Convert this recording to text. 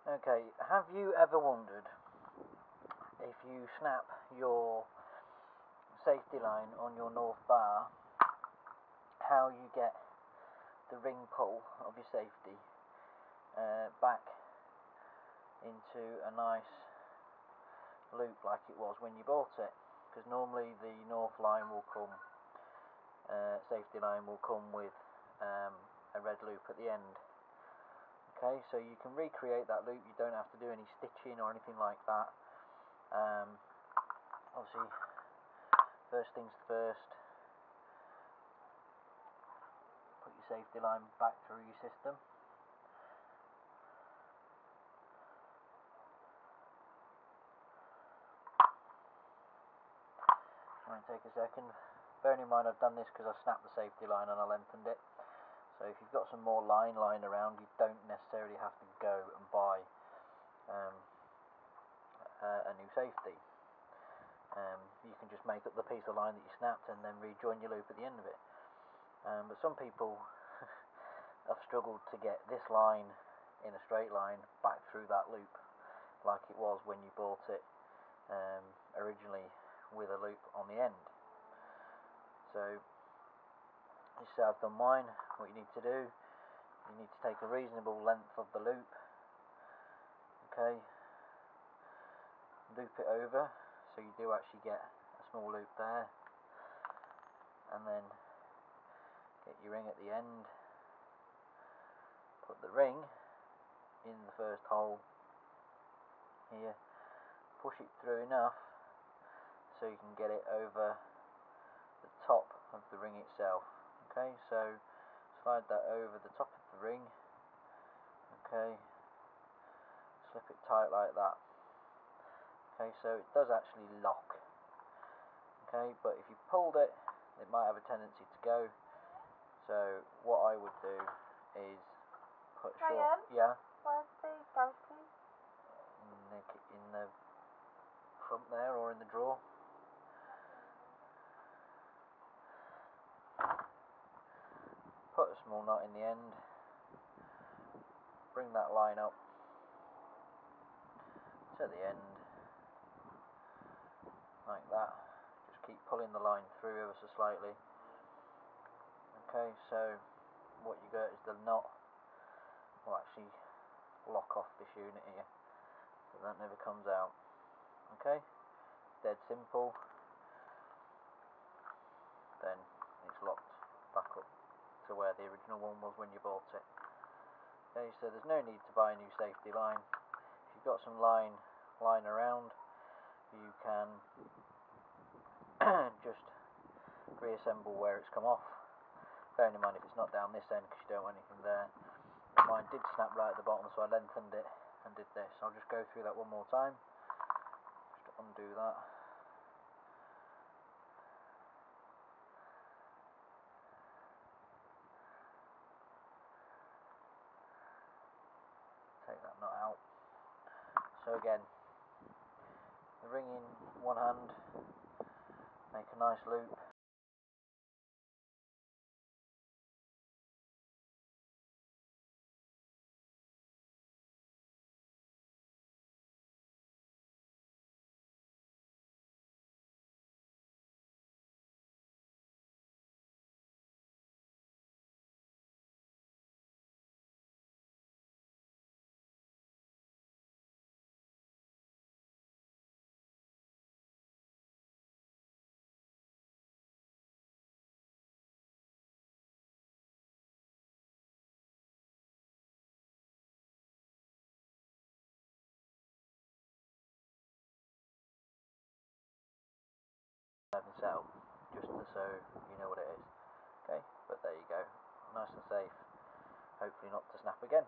Okay, have you ever wondered if you snap your safety line on your north bar, how you get the ring pull of your safety back into a nice loop like it was when you bought it? Because normally the north line will come, safety line will come with a red loop at the end. Okay, so you can recreate that loop. You don't have to do any stitching or anything like that. Obviously, first things first, put your safety line back through your system. Might take a second. Bearing in mind I've done this because I snapped the safety line and I lengthened it. So if you've got some more line lying around, you don't necessarily have to go and buy a new safety. You can just make up the piece of line that you snapped and then rejoin your loop at the end of it. But some people have struggled to get this line in a straight line back through that loop like it was when you bought it originally, with a loop on the end. So you see I've done mine. What you need to do, you need to take a reasonable length of the loop, okay, loop it over so you do actually get a small loop there, and then get your ring at the end, put the ring in the first hole here, push it through enough so you can get it over the top of the ring itself. Okay, so slide that over the top of the ring, okay, slip it tight like that. Okay, so it does actually lock, okay, but if you pulled it, it might have a tendency to go. So what I would do is put short, yeah, where's the ghost key? In the front there, or in the drawer. Put a small knot in the end, bring that line up to the end, like that. Just keep pulling the line through ever so slightly. Okay, so what you get is the knot will actually lock off this unit here, so that never comes out. Okay, dead simple. Then it's locked back up to where the original one was when you bought it. Okay, so there's no need to buy a new safety line. If you've got some line lying around, you can just reassemble where it's come off. Bearing in mind if it's not down this end, because you don't want anything there. Mine did snap right at the bottom, so I lengthened it and did this. I'll just go through that one more time. Just undo that. Take that knot out. So again, the ring in one hand, make a nice loop. Set up just so you know what it is. Okay, but there you go, nice and safe, hopefully not to snap again.